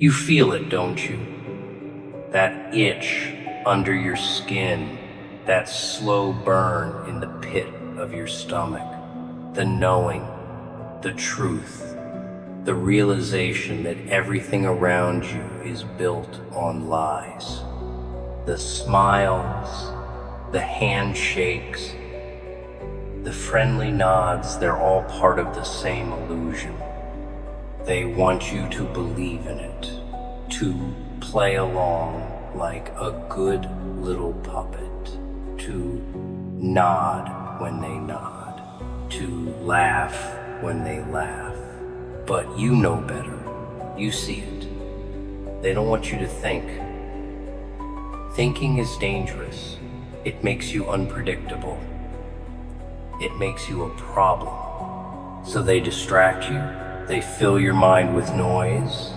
You feel it, don't you? That itch under your skin, that slow burn in the pit of your stomach, the knowing, the truth, the realization that everything around you is built on lies. The smiles, the handshakes, the friendly nods, they're all part of the same illusion. They want you to believe in it, to play along like a good little puppet, to nod when they nod, to laugh when they laugh. But you know better. You see it. They don't want you to think. Thinking is dangerous. It makes you unpredictable. It makes you a problem. So they distract you. They fill your mind with noise.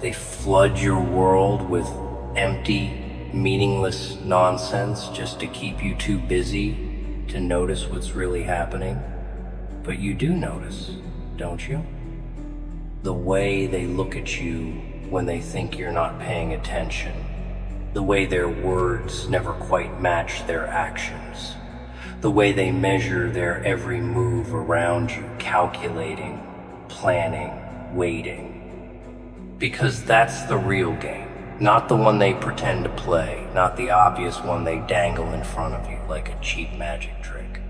They flood your world with empty, meaningless nonsense just to keep you too busy to notice what's really happening. But you do notice, don't you? The way they look at you when they think you're not paying attention. The way their words never quite match their actions. The way they measure their every move around you, calculating, planning, waiting. Because that's the real game, not the one they pretend to play, not the obvious one they dangle in front of you like a cheap magic trick.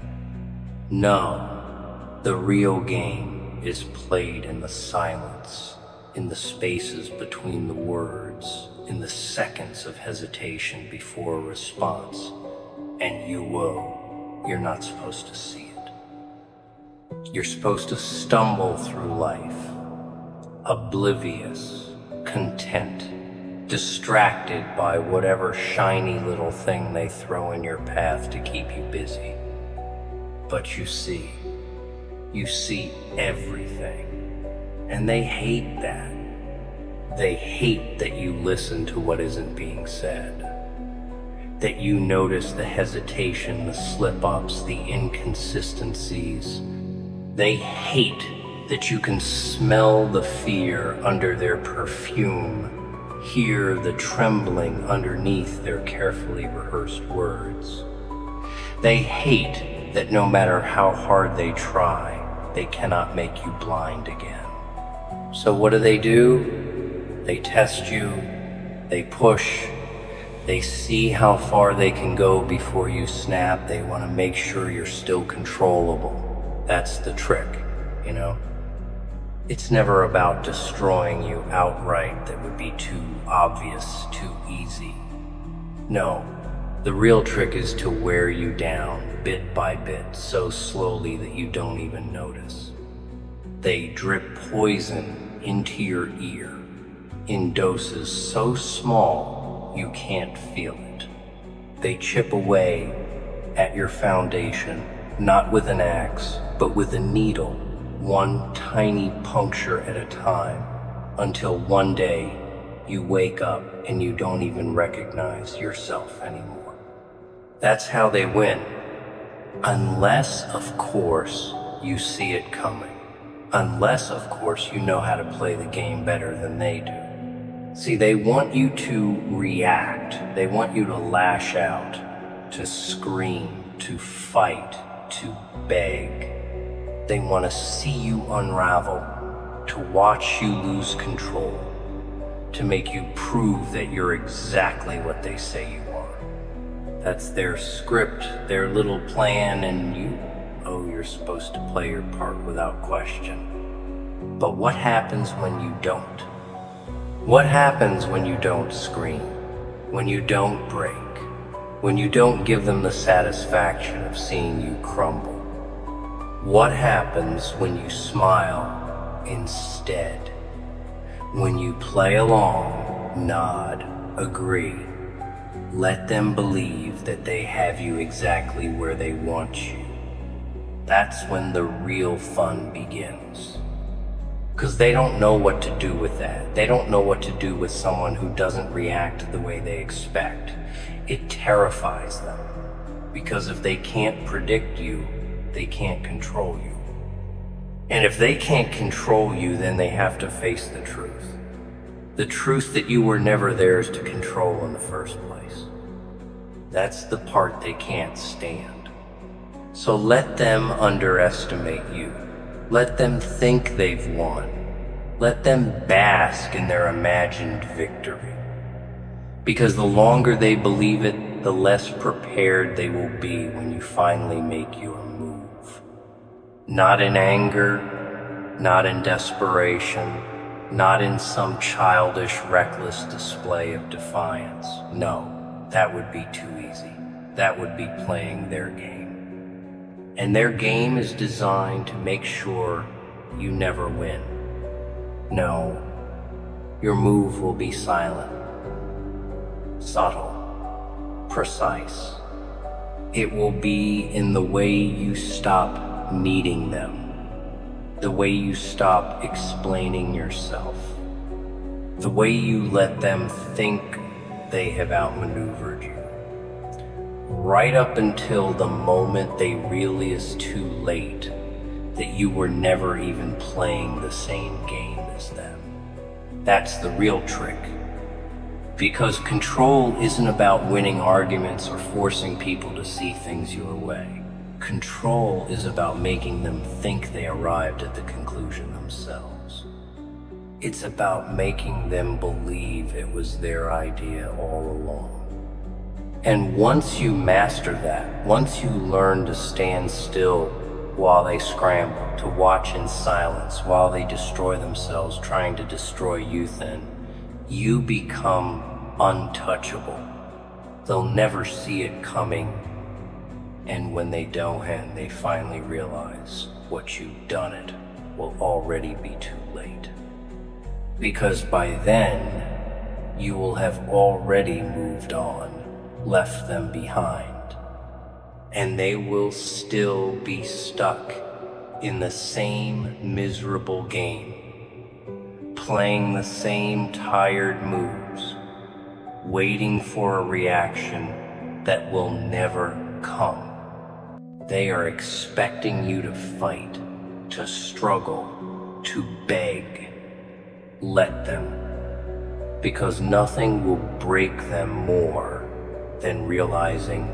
No, the real game is played in the silence, in the spaces between the words, in the seconds of hesitation before a response. And you're not supposed to see it. You're supposed to stumble through life, oblivious, content, distracted by whatever shiny little thing they throw in your path to keep you busy. But you see everything. And they hate that. They hate that you listen to what isn't being said. That you notice the hesitation, the slip-ups, the inconsistencies. They hate that you can smell the fear under their perfume, hear the trembling underneath their carefully rehearsed words. They hate that no matter how hard they try, they cannot make you blind again. So what do? They test you, they push, they see how far they can go before you snap. They want to make sure you're still controllable. That's the trick, you know? It's never about destroying you outright. That would be too obvious, too easy. No, the real trick is to wear you down bit by bit, so slowly that you don't even notice. They drip poison into your ear in doses so small you can't feel it. They chip away at your foundation, not with an axe, but with a needle, one tiny puncture at a time, until one day you wake up and you don't even recognize yourself anymore. That's how they win. Unless, of course, you see it coming. Unless, of course, you know how to play the game better than they do. See, they want you to react. They want you to lash out, to scream, to fight, to beg. They want to see you unravel, to watch you lose control, to make you prove that you're exactly what they say you are. That's their script, their little plan, and you're supposed to play your part without question. But what happens when you don't? What happens when you don't scream? When you don't break? When you don't give them the satisfaction of seeing you crumble? What happens when you smile instead? When you play along, nod, agree, let them believe that they have you exactly where they want you. That's when the real fun begins. Because they don't know what to do with that. They don't know what to do with someone who doesn't react the way they expect. It terrifies them. Because if they can't predict you, they can't control you. And if they can't control you, then they have to face the truth. The truth that you were never theirs to control in the first place. That's the part they can't stand. So let them underestimate you. Let them think they've won. Let them bask in their imagined victory. Because the longer they believe it, the less prepared they will be when you finally make your move. Not in anger, not in desperation, not in some childish, reckless display of defiance. No, that would be too easy. That would be playing their game. And their game is designed to make sure you never win. No, your move will be silent, subtle, precise. It will be in the way you stop needing them, the way you stop explaining yourself, the way you let them think they have outmaneuvered you, right up until the moment they realize too late that you were never even playing the same game as them. That's the real trick. Because control isn't about winning arguments or forcing people to see things your way. Control is about making them think they arrived at the conclusion themselves. It's about making them believe it was their idea all along. And once you master that, once you learn to stand still while they scramble, to watch in silence while they destroy themselves trying to destroy you, then you become untouchable. They'll never see it coming, and when they don't and they finally realize what you've done, it will already be too late. Because by then, you will have already moved on, left them behind, and they will still be stuck in the same miserable game, playing the same tired moves, waiting for a reaction that will never come. They are expecting you to fight, to struggle, to beg. Let them, because nothing will break them more than realizing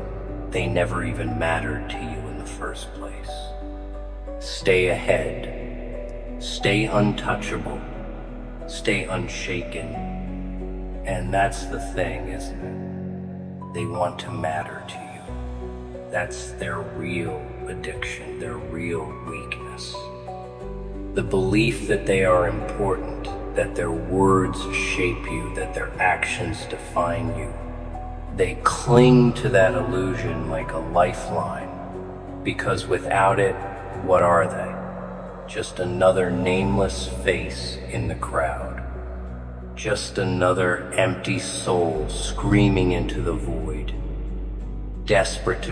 they never even mattered to you in the first place. Stay ahead, stay untouchable, stay unshaken. And that's the thing, isn't it? They want to matter to you. That's their real addiction, their real weakness. The belief that they are important, that their words shape you, that their actions define you. They cling to that illusion like a lifeline, because without it, what are they? Just another nameless face in the crowd. Just another empty soul screaming into the void, desperate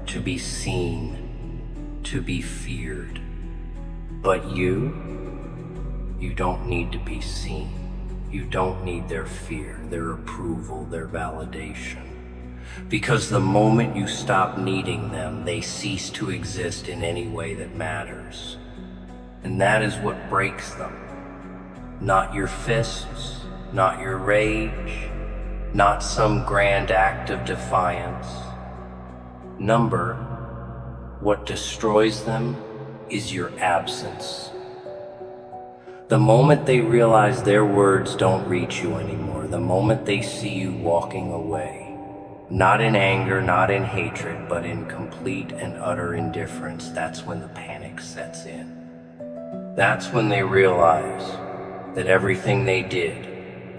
to be seen, to be feared. But you don't need to be seen. You don't need their fear, their approval, their validation. Because the moment you stop needing them, they cease to exist in any way that matters. And that is what breaks them. Not your fists, not your rage, not some grand act of defiance. What destroys them is your absence. The moment they realize their words don't reach you anymore, the moment they see you walking away, not in anger, not in hatred, but in complete and utter indifference, that's when the panic sets in. That's when they realize that everything they did,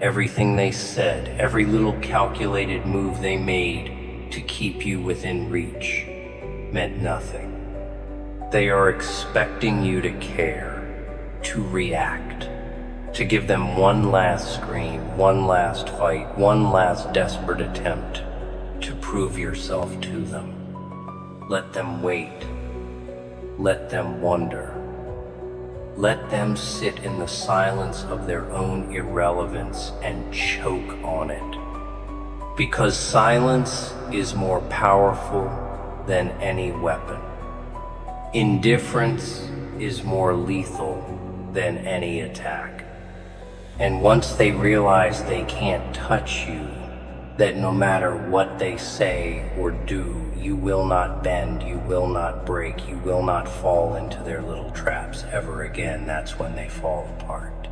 everything they said, every little calculated move they made to keep you within reach meant nothing. They are expecting you to care, to react, to give them one last scream, one last fight, one last desperate attempt to prove yourself to them. Let them wait. Let them wonder. Let them sit in the silence of their own irrelevance and choke on it. Because silence is more powerful than any weapon. Indifference is more lethal than any attack. And once they realize they can't touch you, that no matter what they say or do, you will not bend, you will not break, you will not fall into their little traps ever again, that's when they fall apart.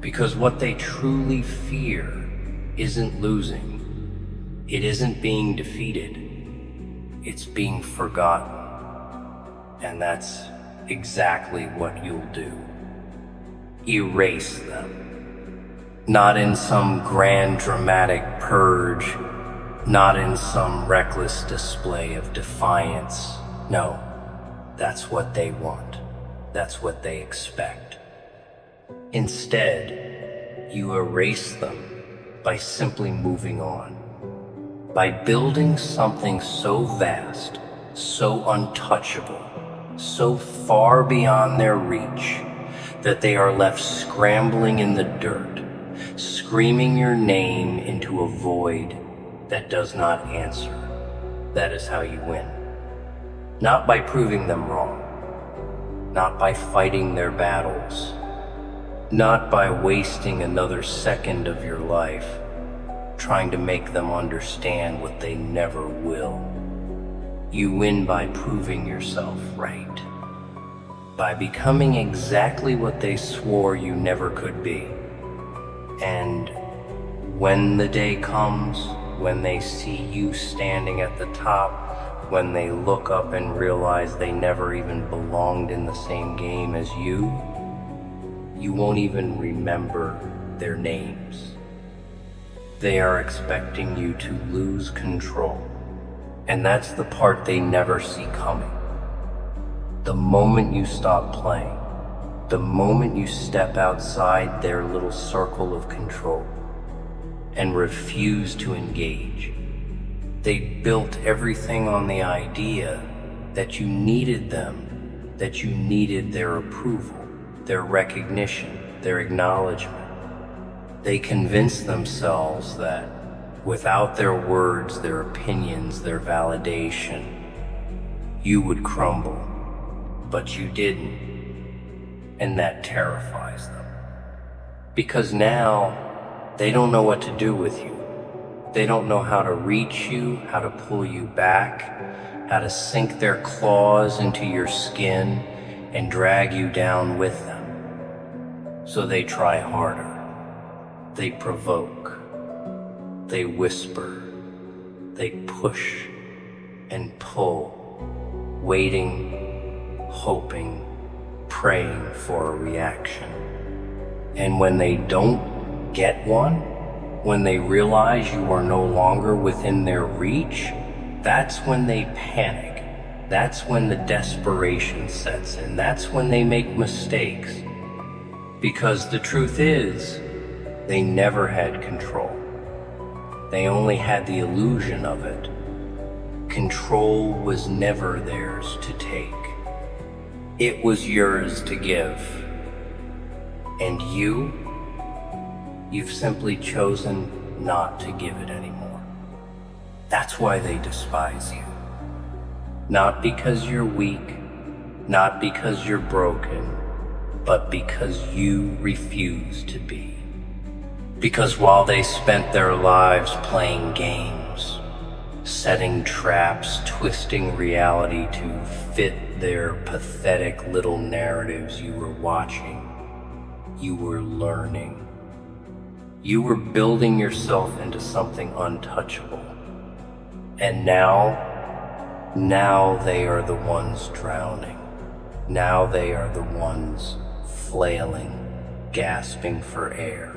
Because what they truly fear isn't losing, it isn't being defeated, it's being forgotten. And that's exactly what you'll do. Erase them. Not in some grand dramatic purge, not in some reckless display of defiance. No, that's what they want. That's what they expect. Instead, you erase them by simply moving on. By building something so vast, so untouchable, so far beyond their reach, that they are left scrambling in the dirt, screaming your name into a void that does not answer. That is how you win. Not by proving them wrong, not by fighting their battles, not by wasting another second of your life trying to make them understand what they never will. You win by proving yourself right, by becoming exactly what they swore you never could be. And when the day comes, when they see you standing at the top, when they look up and realize they never even belonged in the same game as you won't even remember their names. They are expecting you to lose control. And that's the part they never see coming. The moment you stop playing, the moment you step outside their little circle of control and refuse to engage, they built everything on the idea that you needed them, that you needed their approval, their recognition, their acknowledgement. They convinced themselves that without their words, their opinions, their validation, you would crumble, but you didn't, and that terrifies them. Because now, they don't know what to do with you. They don't know how to reach you, how to pull you back, how to sink their claws into your skin and drag you down with them. So they try harder. They provoke. They whisper. They push and pull, waiting, hoping, praying for a reaction. And when they don't get one, when they realize you are no longer within their reach, that's when they panic. That's when the desperation sets in. That's when they make mistakes. Because the truth is, they never had control. They only had the illusion of it. Control was never theirs to take. It was yours to give. And you've simply chosen not to give it anymore. That's why they despise you. Not because you're weak, not because you're broken, but because you refuse to be. Because while they spent their lives playing games, setting traps, twisting reality to fit their pathetic little narratives, you were watching, you were learning. You were building yourself into something untouchable. And now they are the ones drowning. Now they are the ones flailing, gasping for air,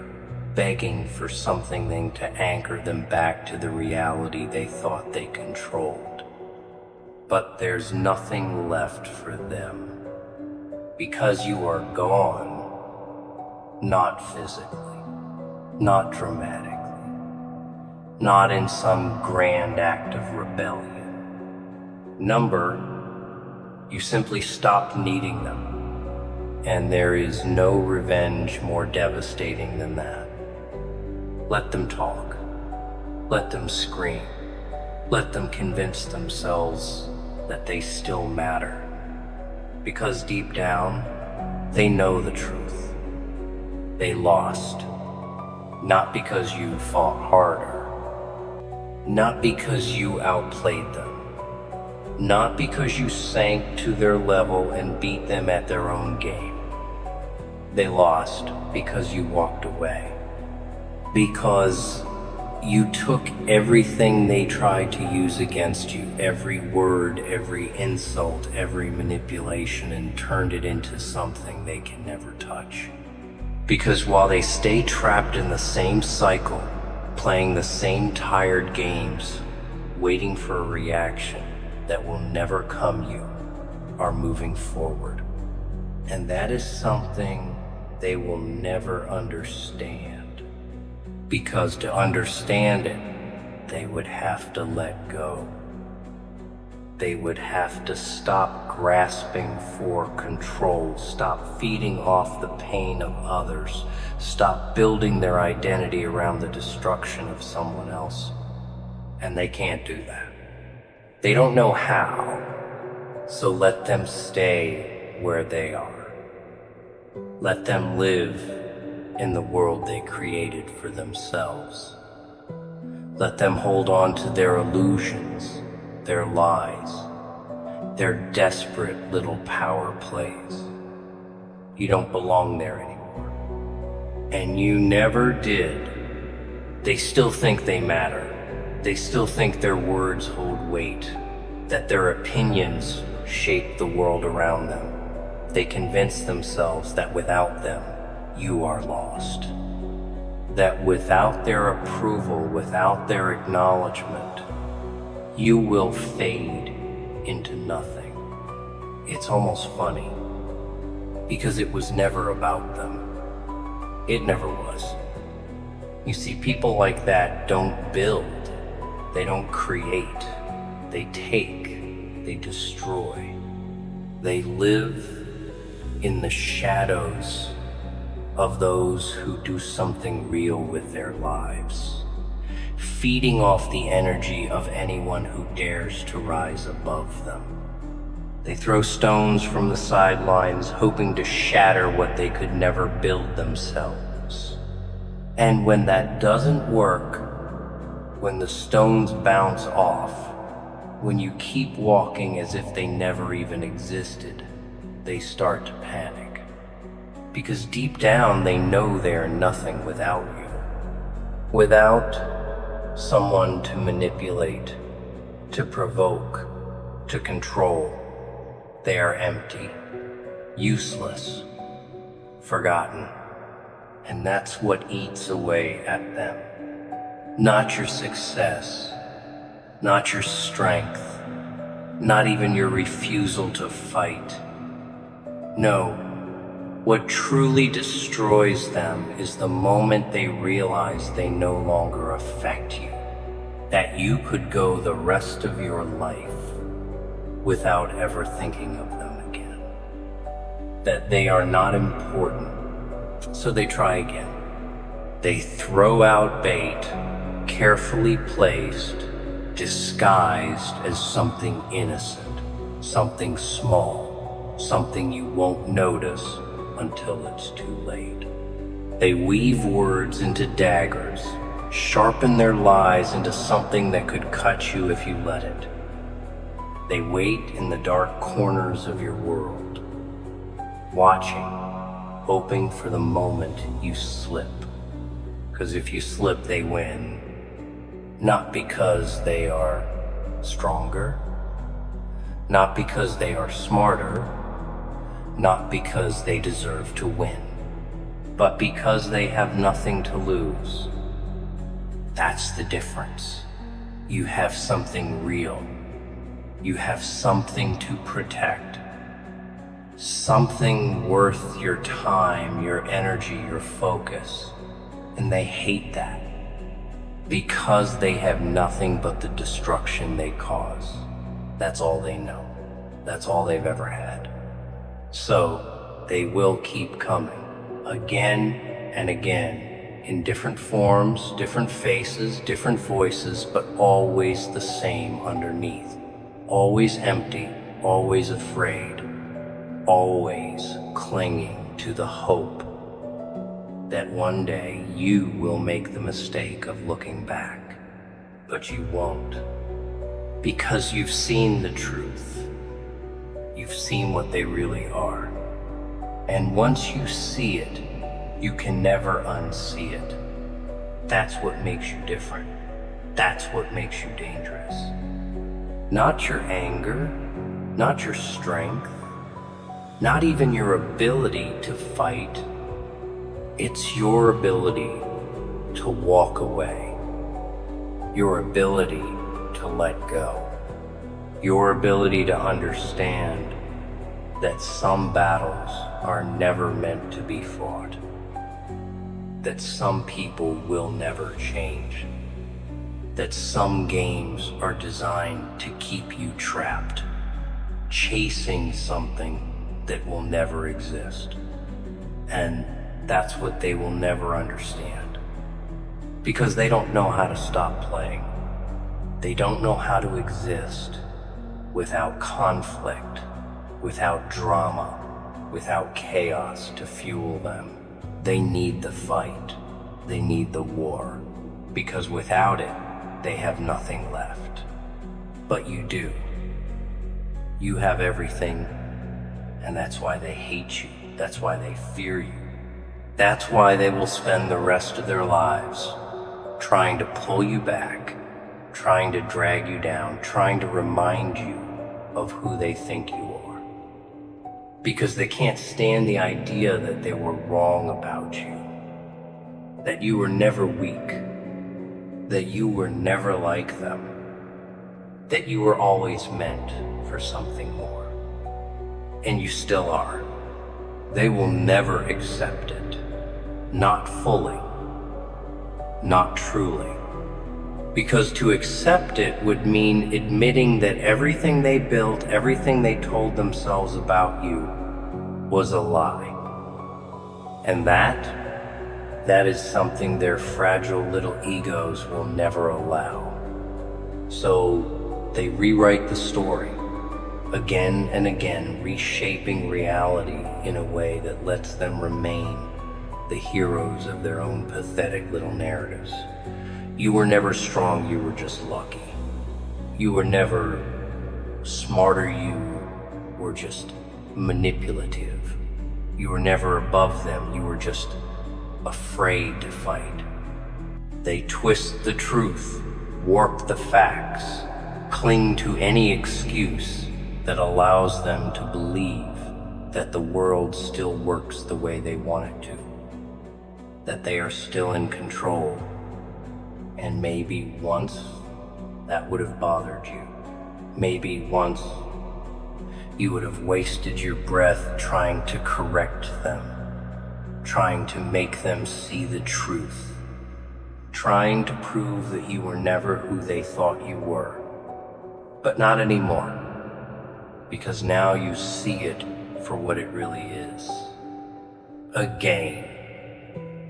begging for something to anchor them back to the reality they thought they controlled. But there's nothing left for them, because you are gone, not physically, not dramatically, not in some grand act of rebellion. You simply stopped needing them, and there is no revenge more devastating than that. Let them talk. Let them scream. Let them convince themselves that they still matter. Because deep down, they know the truth. They lost. Not because you fought harder. Not because you outplayed them. Not because you sank to their level and beat them at their own game. They lost because you walked away. Because you took everything they tried to use against you, every word, every insult, every manipulation, and turned it into something they can never touch. Because while they stay trapped in the same cycle, playing the same tired games, waiting for a reaction that will never come, you are moving forward. And that is something they will never understand. Because to understand it, they would have to let go. They would have to stop grasping for control, stop feeding off the pain of others, stop building their identity around the destruction of someone else. And they can't do that. They don't know how, so let them stay where they are. Let them live in the world they created for themselves. Let them hold on to their illusions, their lies, their desperate little power plays. You don't belong there anymore. And you never did. They still think they matter. They still think their words hold weight, that their opinions shape the world around them. They convince themselves that without them, you are lost. That without their approval, without their acknowledgement, you will fade into nothing. It's almost funny, because it was never about them. It never was. You see, people like that don't build, they don't create, they take, they destroy. They live in the shadows of those who do something real with their lives, feeding off the energy of anyone who dares to rise above them. They throw stones from the sidelines, hoping to shatter what they could never build themselves. And when that doesn't work, when the stones bounce off, when you keep walking as if they never even existed, they start to panic. Because deep down they know they are nothing without you. Without someone to manipulate, to provoke, to control, they are empty, useless, forgotten. And that's what eats away at them. Not your success, not your strength, not even your refusal to fight. No. What truly destroys them is the moment they realize they no longer affect you, that you could go the rest of your life without ever thinking of them again, that they are not important, so they try again. They throw out bait, carefully placed, disguised as something innocent, something small, something you won't notice until it's too late. They weave words into daggers, sharpen their lies into something that could cut you if you let it. They wait in the dark corners of your world, watching, hoping for the moment you slip. Because if you slip, they win. Not because they are stronger, not because they are smarter, not because they deserve to win, but because they have nothing to lose. That's the difference. You have something real. You have something to protect. Something worth your time, your energy, your focus. And they hate that because they have nothing but the destruction they cause. That's all they know. That's all they've ever had. So they will keep coming again and again in different forms, different faces, different voices, but always the same underneath. Always empty, always afraid, always clinging to the hope that one day you will make the mistake of looking back, but you won't, because you've seen the truth. You've seen what they really are. And once you see it, you can never unsee it. That's what makes you different. That's what makes you dangerous. Not your anger, not your strength, not even your ability to fight. It's your ability to walk away, your ability to let go, your ability to understand that some battles are never meant to be fought, that some people will never change, that some games are designed to keep you trapped, chasing something that will never exist. And that's what they will never understand, because they don't know how to stop playing. They don't know how to exist without conflict, without drama, without chaos to fuel them. They need the fight. They need the war, because without it, they have nothing left. But you do. You have everything, and that's why they hate you. That's why they fear you. That's why they will spend the rest of their lives trying to pull you back, trying to drag you down, trying to remind you of who they think you are. Because they can't stand the idea that they were wrong about you, that you were never weak, that you were never like them, that you were always meant for something more. And you still are. They will never accept it. Not fully, not truly. Because to accept it would mean admitting that everything they built, everything they told themselves about you was a lie. And that is something their fragile little egos will never allow. So they rewrite the story again and again, reshaping reality in a way that lets them remain the heroes of their own pathetic little narratives. You were never strong, you were just lucky. You were never smarter, you were just manipulative. You were never above them, you were just afraid to fight. They twist the truth, warp the facts, cling to any excuse that allows them to believe that the world still works the way they want it to, that they are still in control. And maybe once that would have bothered you. Maybe once you would have wasted your breath trying to correct them, trying to make them see the truth, trying to prove that you were never who they thought you were. But not anymore, because now you see it for what it really is. A game.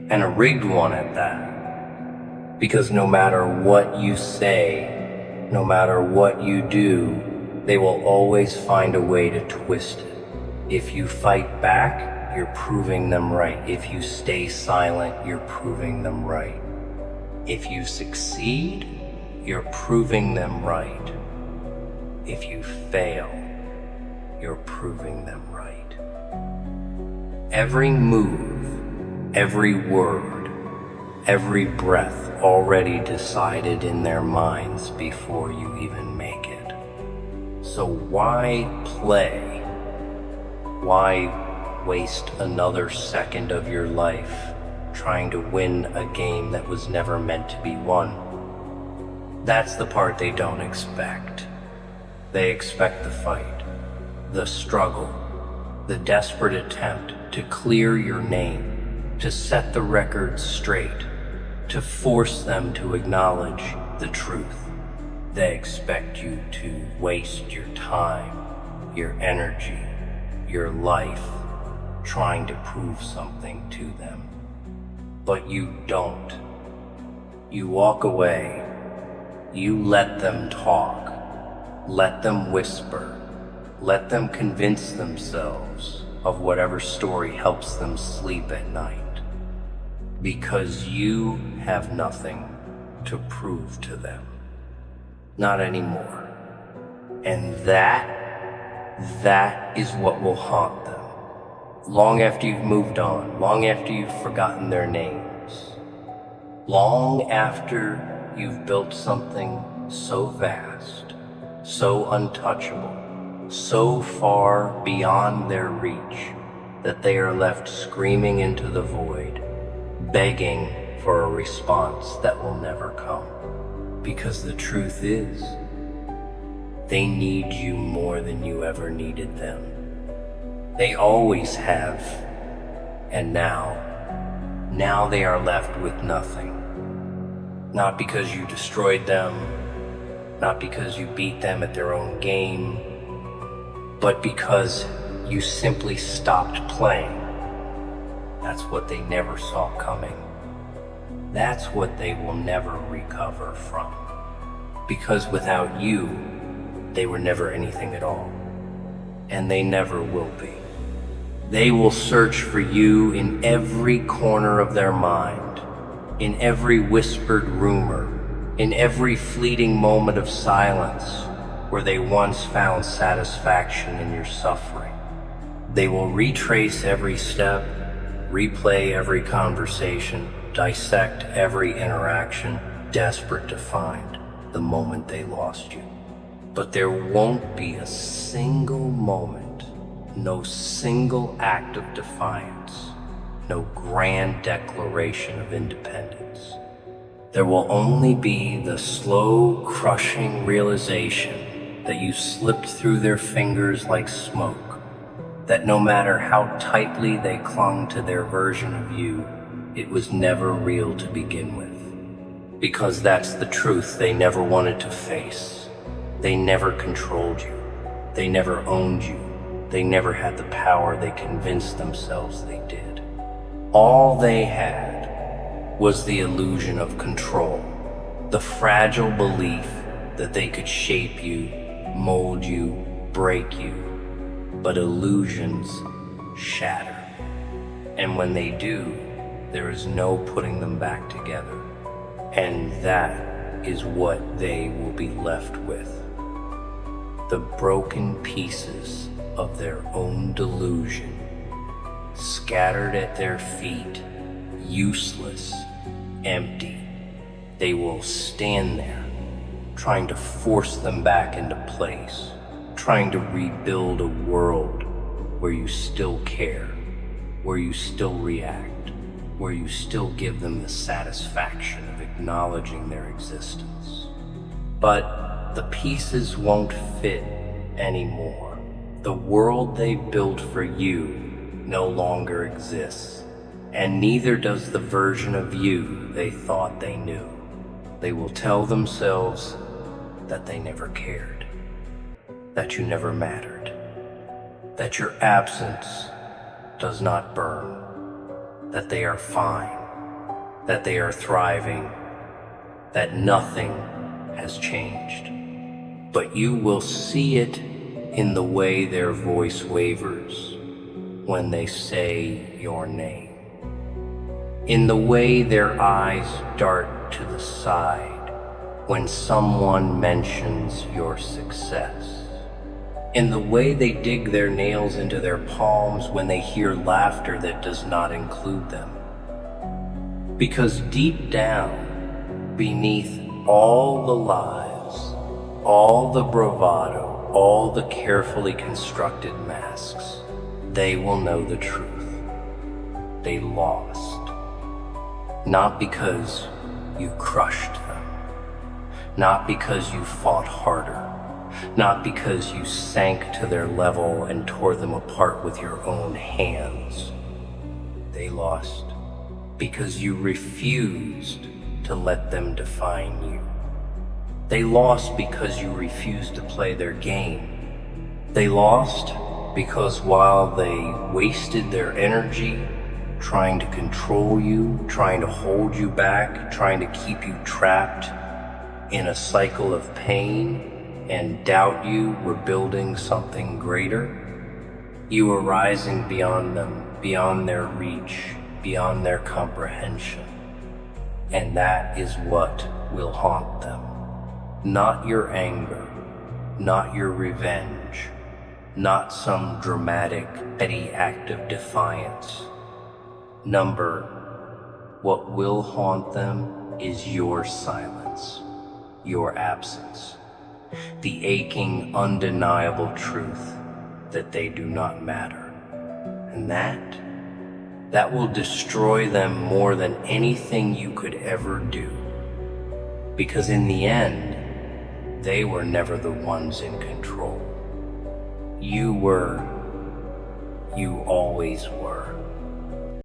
And a rigged one at that. Because no matter what you say, no matter what you do, they will always find a way to twist it. If you fight back, you're proving them right. If you stay silent, you're proving them right. If you succeed, you're proving them right. If you fail, you're proving them right. Every move, every word, every breath already decided in their minds before you even make it. So why play? Why waste another second of your life trying to win a game that was never meant to be won? That's the part they don't expect. They expect the fight, the struggle, the desperate attempt to clear your name, to set the record straight, to force them to acknowledge the truth. They expect you to waste your time, your energy, your life trying to prove something to them. But you don't. You walk away. You let them talk. Let them whisper. Let them convince themselves of whatever story helps them sleep at night. because you have nothing to prove to them. Not anymore. And that is what will haunt them. Long after you've moved on, long after you've forgotten their names, long after you've built something so vast, so untouchable, so far beyond their reach that they are left screaming into the void, begging for a response that will never come. Because the truth is, they need you more than you ever needed them. They always have, and now they are left with nothing. Not because you destroyed them, not because you beat them at their own game, but because you simply stopped playing. That's what they never saw coming. That's what they will never recover from. Because without you, they were never anything at all. And they never will be. They will search for you in every corner of their mind, in every whispered rumor, in every fleeting moment of silence where they once found satisfaction in your suffering. They will retrace every step, replay every conversation, dissect every interaction, desperate to find the moment they lost you. But there won't be a single moment, no single act of defiance, no grand declaration of independence. There will only be the slow, crushing realization that you slipped through their fingers like smoke, that no matter how tightly they clung to their version of you, it was never real to begin with. Because that's the truth they never wanted to face. They never controlled you. They never owned you. They never had the power they convinced themselves they did. All they had was the illusion of control, the fragile belief that they could shape you, mold you, break you. But illusions shatter. And when they do, there is no putting them back together. And that is what they will be left with. The broken pieces of their own delusion, scattered at their feet, useless, empty. They will stand there, trying to force them back into place, trying to rebuild a world where you still care, where you still react, where you still give them the satisfaction of acknowledging their existence. But the pieces won't fit anymore. The world they built for you no longer exists, and neither does the version of you they thought they knew. They will tell themselves that they never cared, that you never mattered, that your absence does not burn, that they are fine, that they are thriving, that nothing has changed. But you will see it in the way their voice wavers when they say your name, in the way their eyes dart to the side when someone mentions your success, in the way they dig their nails into their palms when they hear laughter that does not include them. Because deep down, beneath all the lies, all the bravado, all the carefully constructed masks, they will know the truth. They lost. Not because you crushed them, not because you fought harder, not because you sank to their level and tore them apart with your own hands. They lost because you refused to let them define you. They lost because you refused to play their game. They lost because while they wasted their energy trying to control you, trying to hold you back, trying to keep you trapped in a cycle of pain and doubt you were building something greater, you were rising beyond them, beyond their reach, beyond their comprehension. And that is what will haunt them. Not your anger, not your revenge, not some dramatic, petty act of defiance. What will haunt them is your silence, your absence, the aching, undeniable truth that they do not matter. And that will destroy them more than anything you could ever do. Because in the end, they were never the ones in control. You were. You always were.